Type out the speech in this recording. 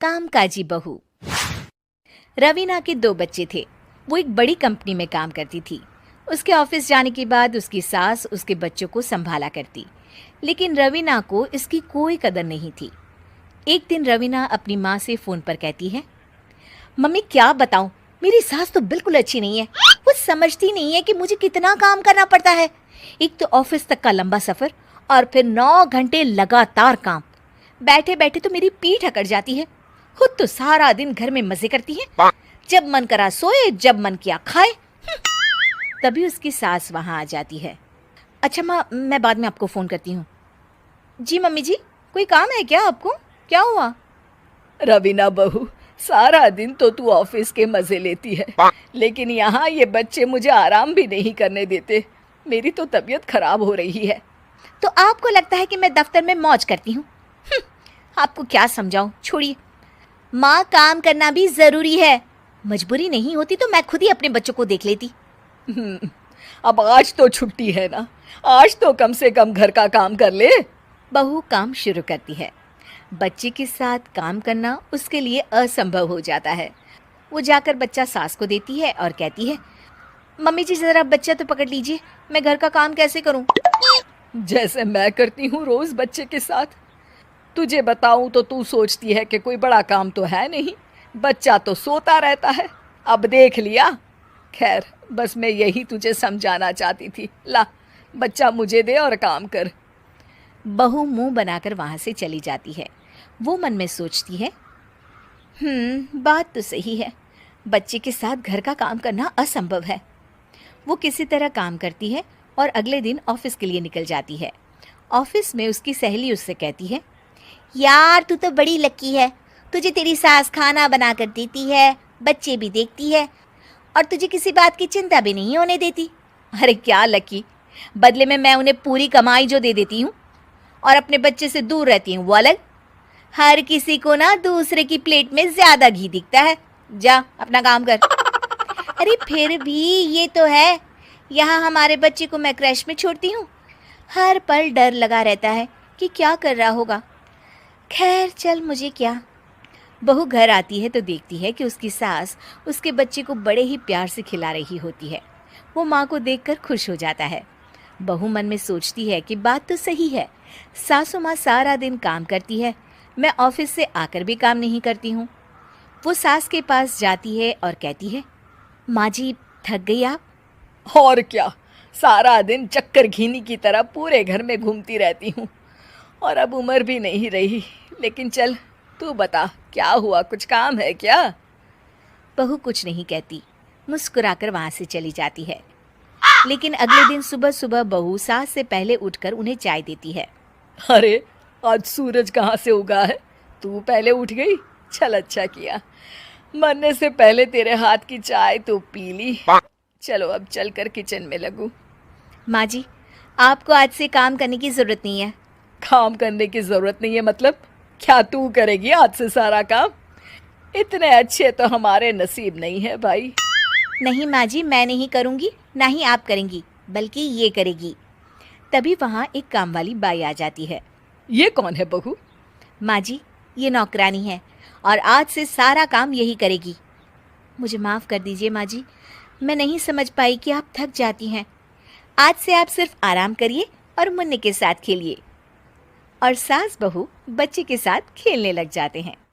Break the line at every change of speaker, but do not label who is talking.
कामकाजी बहू। रवीना के 2 बच्चे थे। वो एक बड़ी कंपनी में काम करती थी। उसके ऑफिस जाने के बाद उसकी सास उसके बच्चों को संभाला करती, लेकिन रवीना को इसकी कोई कदर नहीं थी। एक दिन रवीना अपनी माँ से फ़ोन पर कहती है, मम्मी क्या बताऊं, मेरी सास तो बिल्कुल अच्छी नहीं है। वो समझती नहीं है कि मुझे कितना काम करना पड़ता है। एक तो ऑफिस तक का लंबा सफ़र और फिर 9 घंटे लगातार काम। बैठे बैठे तो मेरी पीठ अकड़ जाती है। खुद तो सारा दिन घर में मजे करती है, जब मन करा सोए, जब मन किया खाए। तभी उसकी सास वहां आ जाती है। अच्छा माँ, मैं बाद में आपको फ़ोन करती हूँ। जी मम्मी जी, कोई काम है क्या आपको? क्या हुआ?
रवीना बहू, सारा दिन तो तू ऑफिस के मजे लेती है, लेकिन यहाँ ये बच्चे मुझे आराम भी नहीं करने देते। मेरी तो तबीयत खराब हो रही है।
तो आपको लगता है कि मैं दफ्तर में मौज करती हूँ? आपको क्या समझाऊं, छोड़िए। माँ, काम करना भी ज़रूरी है। मजबूरी नहीं होती तो मैं खुद ही अपने बच्चों को देख लेती।
अब आज तो छुट्टी है ना, आज तो कम से कम घर का काम कर ले।
बहू काम शुरू करती है। बच्चे के साथ काम करना उसके लिए असंभव हो जाता है। वो जाकर बच्चा सास को देती है और कहती है, मम्मी जी ज़रा बच्चा तो पकड़ लीजिए, मैं घर का काम कैसे करूं?
जैसे मैं करती हूँ रोज बच्चे के साथ। तुझे बताऊं तो तू सोचती है कि कोई बड़ा काम तो है नहीं, बच्चा तो सोता रहता है। अब देख लिया। खैर, बस मैं यही तुझे समझाना चाहती थी। ला, बच्चा मुझे दे और काम कर।
बहू मुंह बनाकर वहां से चली जाती है। वो मन में सोचती है, बात तो सही है, बच्चे के साथ घर का काम करना असंभव है। वो किसी तरह काम करती है और अगले दिन ऑफिस के लिए निकल जाती है। ऑफिस में उसकी सहेली उससे कहती है, यार तू तो बड़ी लकी है, तुझे तेरी सास खाना बना कर देती है, बच्चे भी देखती है और तुझे किसी बात की चिंता भी नहीं होने देती। अरे क्या लकी, बदले में मैं उन्हें पूरी कमाई जो दे देती हूँ और अपने बच्चे से दूर रहती हूँ वो अलग। हर किसी को ना दूसरे की प्लेट में ज्यादा घी दिखता है। जा अपना काम कर। अरे फिर भी ये तो है, यहाँ हमारे बच्चे को मैं क्रैश में छोड़ती हूँ, हर पल डर लगा रहता है कि क्या कर रहा होगा। खैर चल, मुझे क्या। बहू घर आती है तो देखती है कि उसकी सास उसके बच्चे को बड़े ही प्यार से खिला रही होती है। वो माँ को देखकर खुश हो जाता है। बहू मन में सोचती है कि बात तो सही है, सासू माँ सारा दिन काम करती है, मैं ऑफिस से आकर भी काम नहीं करती हूँ। वो सास के पास जाती है और कहती है, माँ जी थक गई आप?
और क्या, सारा दिन चक्कर घीनी की तरह पूरे घर में घूमती रहती हूँ और अब उम्र भी नहीं रही। लेकिन चल, तू बता क्या हुआ, कुछ काम है क्या?
बहू कुछ नहीं कहती, मुस्कुराकर वहाँ से चली जाती है। लेकिन अगले दिन सुबह सुबह बहू सास से पहले उठकर उन्हें चाय देती है।
अरे, आज सूरज कहाँ से उगा है? तू पहले उठ गई, चल अच्छा किया। मरने से पहले तेरे हाथ की चाय तो पी ली। चलो अब चलकर किचन में लगूं।
माँ जी, आपको आज से काम करने की ज़रूरत नहीं है।
काम करने की ज़रूरत नहीं है मतलब? क्या तू करेगी आज से सारा काम? इतने अच्छे तो हमारे नसीब नहीं है भाई।
नहीं माँ जी, मैं नहीं करूँगी, ना ही आप करेंगी, बल्कि ये करेगी। तभी वहाँ एक काम वाली बाई आ जाती है।
ये कौन है बहू?
माँ जी, ये नौकरानी है और आज से सारा काम यही करेगी। मुझे माफ़ कर दीजिए माँ जी, मैं नहीं समझ पाई कि आप थक जाती हैं। आज से आप सिर्फ आराम करिए और मुन्ने के साथ खेलिए। और सास बहू बच्चे के साथ खेलने लग जाते हैं।